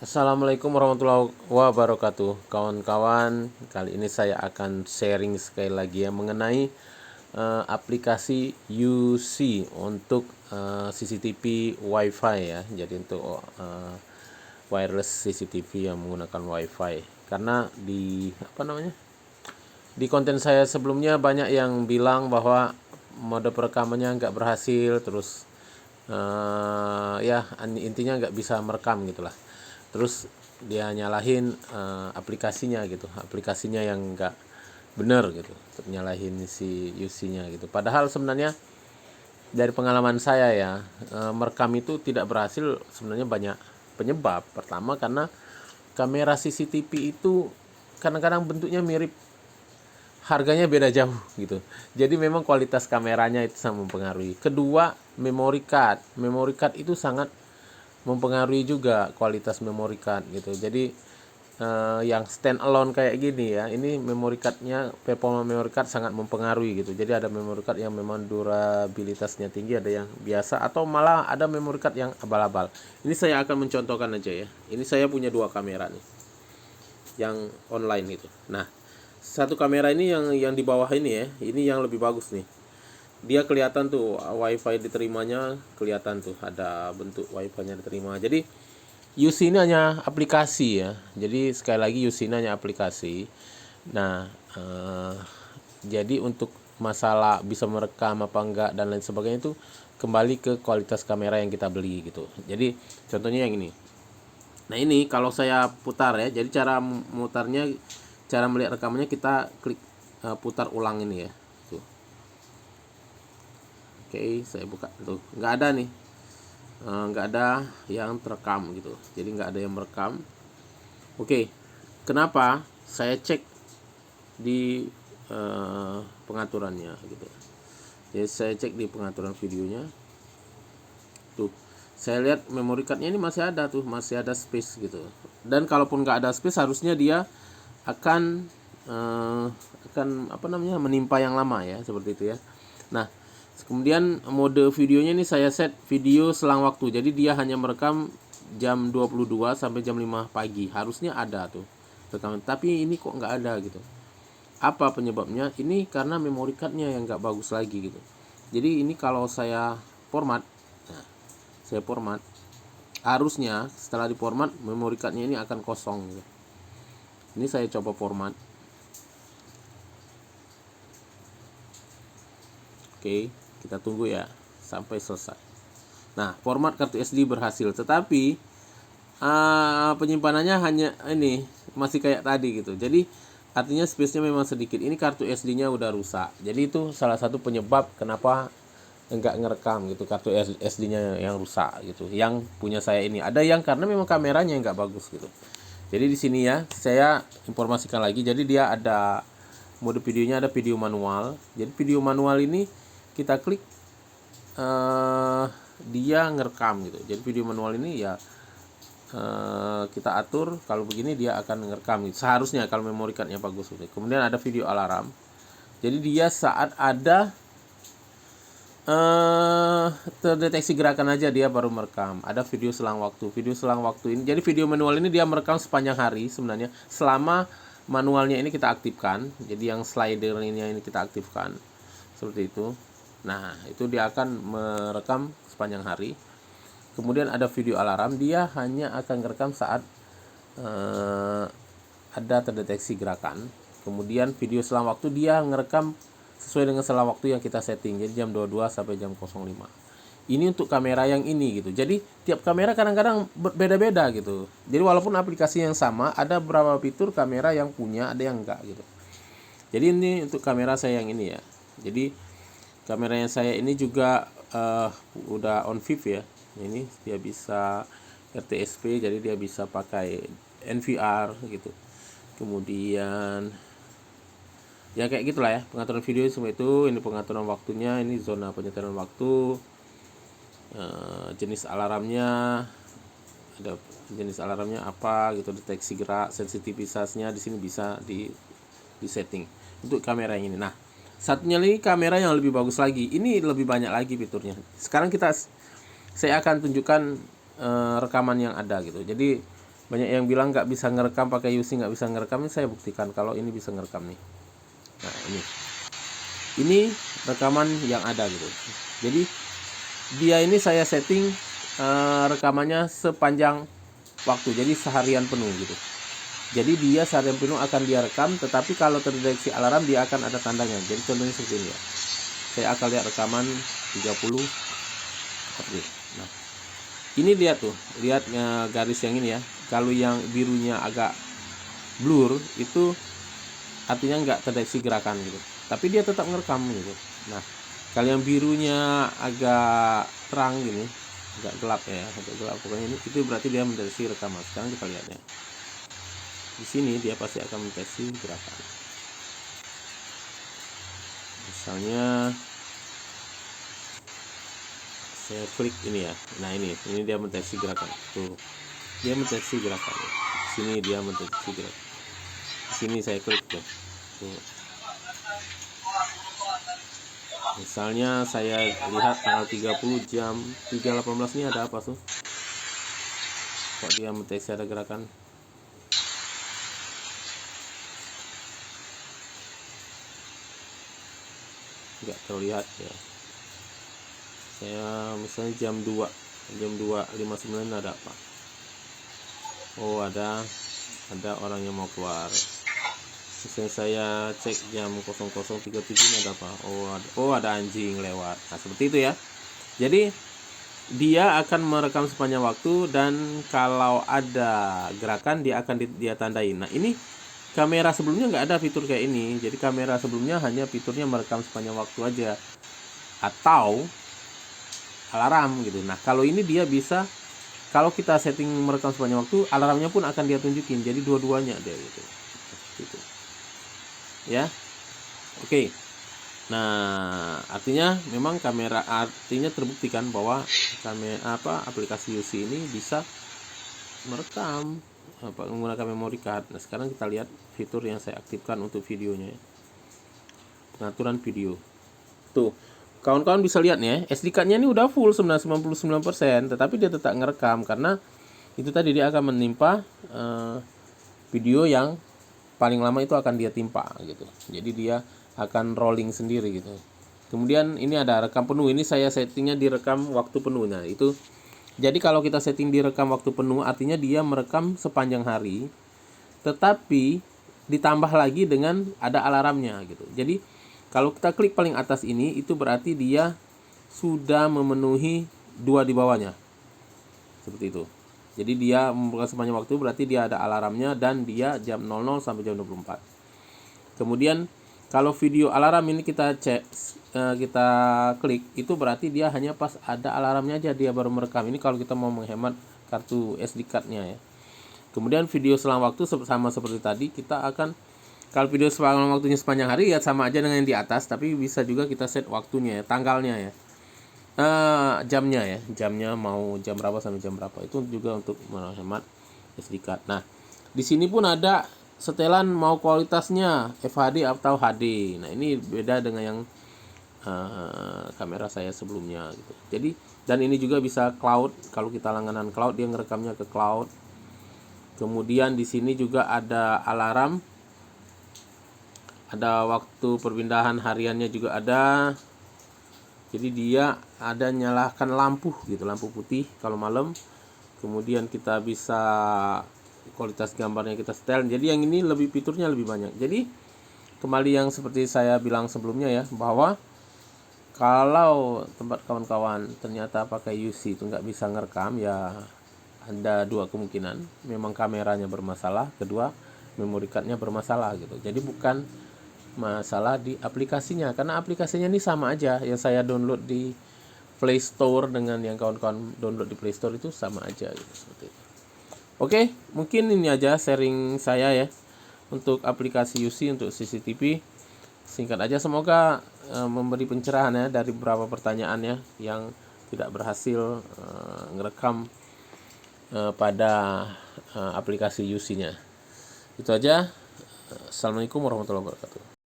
Assalamualaikum warahmatullahi wabarakatuh, kawan-kawan. Kali ini saya akan sharing sekali lagi ya mengenai aplikasi UC untuk CCTV WiFi ya. Jadi untuk wireless CCTV yang menggunakan WiFi. Karena di konten saya sebelumnya banyak yang bilang bahwa mode perekamannya nggak berhasil, terus ya intinya nggak bisa merekam gitulah. Terus dia nyalahin aplikasinya gitu, aplikasinya yang nggak bener gitu, nyalahin si UC-nya gitu. Padahal sebenarnya dari pengalaman saya ya, merekam itu tidak berhasil sebenarnya banyak penyebab. Pertama karena kamera CCTV itu kadang-kadang bentuknya mirip, harganya beda jauh gitu. Jadi memang kualitas kameranya itu sangat mempengaruhi. Kedua, memory card itu sangat mempengaruhi juga kualitas memory card gitu. Jadi yang stand alone kayak gini ya, ini memory cardnya, performa memory card sangat mempengaruhi gitu. Jadi ada memory card yang memang durabilitasnya tinggi, ada yang biasa, atau malah ada memory card yang abal-abal. Ini saya akan mencontohkan aja ya. Ini saya punya dua kamera nih yang online gitu. Nah, satu kamera ini yang di bawah ini ya, ini yang lebih bagus nih. Dia kelihatan tuh WiFi diterimanya, kelihatan tuh ada bentuk WiFi-nya diterima. Jadi UC ini hanya aplikasi ya. Jadi sekali lagi UC ini hanya aplikasi. Nah, jadi untuk masalah bisa merekam apa enggak dan lain sebagainya itu kembali ke kualitas kamera yang kita beli gitu. Jadi contohnya yang ini. Nah ini kalau saya putar ya, jadi cara mutarnya, cara melihat rekamannya kita klik putar ulang ini ya. Tuh. Oke, saya buka tuh, nggak ada nih, nggak ada yang terekam gitu. Jadi nggak ada yang merekam. Oke, kenapa? Saya cek di pengaturannya gitu. Jadi saya cek di pengaturan videonya. Tuh, saya lihat memory cardnya ini masih ada tuh, masih ada space gitu. Dan kalaupun nggak ada space, harusnya dia akan menimpa yang lama ya, seperti itu ya. Nah, kemudian mode videonya ini saya set video selang waktu. Jadi dia hanya merekam jam 22 sampai jam 5 pagi. Harusnya ada tuh rekaman, tapi ini kok nggak ada gitu. Apa penyebabnya? Ini karena memory cardnya yang nggak bagus lagi gitu. Jadi ini kalau saya format, nah, saya format, harusnya setelah diformat memory cardnya ini akan kosong gitu. Ini saya coba format. Oke, kita tunggu ya sampai selesai. Nah, format kartu SD berhasil, tetapi penyimpanannya hanya ini, masih kayak tadi gitu. Jadi artinya space-nya memang sedikit. Ini kartu SD-nya udah rusak. Jadi itu salah satu penyebab kenapa enggak ngerekam gitu, kartu SD-nya yang rusak gitu. Yang punya saya ini. Ada yang karena memang kameranya enggak bagus gitu. Jadi di sini ya, saya informasikan lagi. Jadi dia ada mode videonya, ada video manual. Jadi video manual ini kita klik, dia ngerekam gitu. Jadi video manual ini ya kita atur, kalau begini dia akan ngerekam gitu. Seharusnya kalau memory cardnya bagus gitu. Kemudian ada video alarm. Jadi dia saat ada terdeteksi gerakan aja dia baru merekam. Ada video selang waktu. Video selang waktu ini, jadi video manual ini dia merekam sepanjang hari sebenarnya, selama manualnya ini kita aktifkan. Jadi yang slider ini kita aktifkan seperti itu. Nah, itu dia akan merekam sepanjang hari. Kemudian ada video alarm, dia hanya akan merekam saat ada terdeteksi gerakan. Kemudian video selang waktu, dia ngerekam sesuai dengan selang waktu yang kita setting. Jadi jam 22 sampai jam 05. Ini untuk kamera yang ini gitu. Jadi tiap kamera kadang-kadang beda-beda gitu. Jadi walaupun aplikasi yang sama, ada beberapa fitur kamera yang punya, ada yang enggak gitu. Jadi ini untuk kamera saya yang ini ya. Jadi kamera yang saya ini juga udah on VIV ya. Ini dia bisa RTSP, jadi dia bisa pakai NVR gitu. Kemudian ya kayak gitulah ya, pengaturan video semua itu. Ini pengaturan waktunya, ini zona penyetelan waktu, jenis alarmnya, ada jenis alarmnya apa gitu, deteksi gerak, sensitivitasnya di sini bisa di setting untuk kamera yang ini. Nah, satunya lagi kamera yang lebih bagus lagi, ini lebih banyak lagi fiturnya. Sekarang saya akan tunjukkan rekaman yang ada gitu. Jadi Banyak yang bilang nggak bisa ngerekam pakai UC, nggak bisa ngerekam. Ini saya buktikan kalau ini bisa ngerekam nih. Nah ini rekaman yang ada gitu. Jadi dia ini saya setting rekamannya sepanjang waktu, jadi seharian penuh gitu. Jadi dia seharian penuh akan dia rekam, tetapi kalau terdeteksi alarm dia akan ada tandanya. Jadi contohnya seperti ini ya. Saya akan lihat rekaman 30 April. Nah, ini lihat tuh, lihat garis yang ini ya. Kalau yang birunya agak blur itu artinya nggak terdeteksi gerakan gitu. Tapi dia tetap ngerekam gitu. Nah, kalau yang birunya agak terang gini, agak gelap ya, agak gelap pokoknya ini, itu berarti dia mendeteksi rekaman. Sekarang kita lihat ya. Di sini dia pasti akan mendeteksi gerakan. Misalnya saya klik ini ya. Nah, ini dia mendeteksi gerakan. Tuh. Dia mendeteksi gerakan. Di sini dia mendeteksi gerakan. Di sini saya klik tuh. Tuh. Misalnya saya lihat tanggal 30 jam 3.18 ini ada apa tuh? Kok dia mendeteksi ada gerakan? Nggak terlihat ya. Saya misalnya jam 2.59 ada apa? Oh, ada orang yang mau keluar. Misalnya saya cek jam 00.37 ini ada apa? Oh ada anjing lewat. Nah, seperti itu ya. Jadi dia akan merekam sepanjang waktu, dan kalau ada gerakan dia akan dia tandain. Nah, ini kamera sebelumnya nggak ada fitur kayak ini. Jadi kamera sebelumnya hanya fiturnya merekam sepanjang waktu aja atau alarm gitu. Nah, kalau ini dia bisa, kalau kita setting merekam sepanjang waktu, alarmnya pun akan dia tunjukin. Jadi dua-duanya dia gitu. Ya. Oke. Nah, artinya memang artinya terbuktikan bahwa aplikasi UC ini bisa merekam menggunakan memory card. Nah, sekarang kita lihat fitur yang saya aktifkan untuk videonya ya. Pengaturan video. Tuh, kawan-kawan bisa lihat nih ya, SD card-nya ini udah full 99%, tetapi dia tetap ngerekam karena itu tadi dia akan menimpa video yang paling lama itu akan dia timpa gitu. Jadi dia akan rolling sendiri gitu. Kemudian ini ada rekam penuh. Ini saya settingnya direkam waktu penuh. Nah, itu jadi kalau kita setting direkam waktu penuh, artinya dia merekam sepanjang hari, tetapi ditambah lagi dengan ada alarmnya gitu. Jadi kalau kita klik paling atas ini, itu berarti dia sudah memenuhi 2 di bawahnya. Seperti itu. Jadi dia memerlukan sepanjang waktu, berarti dia ada alarmnya, dan dia jam 00 sampai jam 24. Kemudian kalau video alarm ini kita kita klik, itu berarti dia hanya pas ada alarmnya aja dia baru merekam. Ini kalau kita mau menghemat kartu SD card-nya ya. Kemudian video selang waktu sama seperti tadi, kita akan, kalau video selang waktunya sepanjang hari ya sama aja dengan yang di atas, tapi bisa juga kita set waktunya ya, tanggalnya ya. Jamnya mau jam berapa sampai jam berapa, itu juga untuk menghemat SD card. Nah, di sini pun ada setelan mau kualitasnya FHD atau HD. Nah, ini beda dengan yang kamera saya sebelumnya gitu. Jadi, dan ini juga bisa cloud. Kalau kita langganan cloud, dia ngerekamnya ke cloud. Kemudian di sini juga ada alarm, ada waktu perpindahan hariannya juga ada. Jadi dia ada nyalakan lampu gitu, lampu putih kalau malam. Kemudian kita bisa kualitas gambarnya kita setel. Jadi yang ini fiturnya lebih banyak. Jadi kembali yang seperti saya bilang sebelumnya ya, bahwa kalau tempat kawan-kawan ternyata pakai UC itu nggak bisa ngerekam, ya ada 2 kemungkinan. Memang kameranya bermasalah, kedua memory card-nya bermasalah gitu. Jadi bukan masalah di aplikasinya, karena aplikasinya ini sama aja. Yang saya download di Play Store dengan yang kawan-kawan download di Play Store itu sama aja gitu, seperti itu. Oke, mungkin ini aja sharing saya ya untuk aplikasi UC untuk CCTV. Singkat aja, semoga memberi pencerahan ya dari beberapa pertanyaannya yang tidak berhasil ngerekam pada aplikasi UC-nya. Itu aja. Assalamualaikum warahmatullahi wabarakatuh.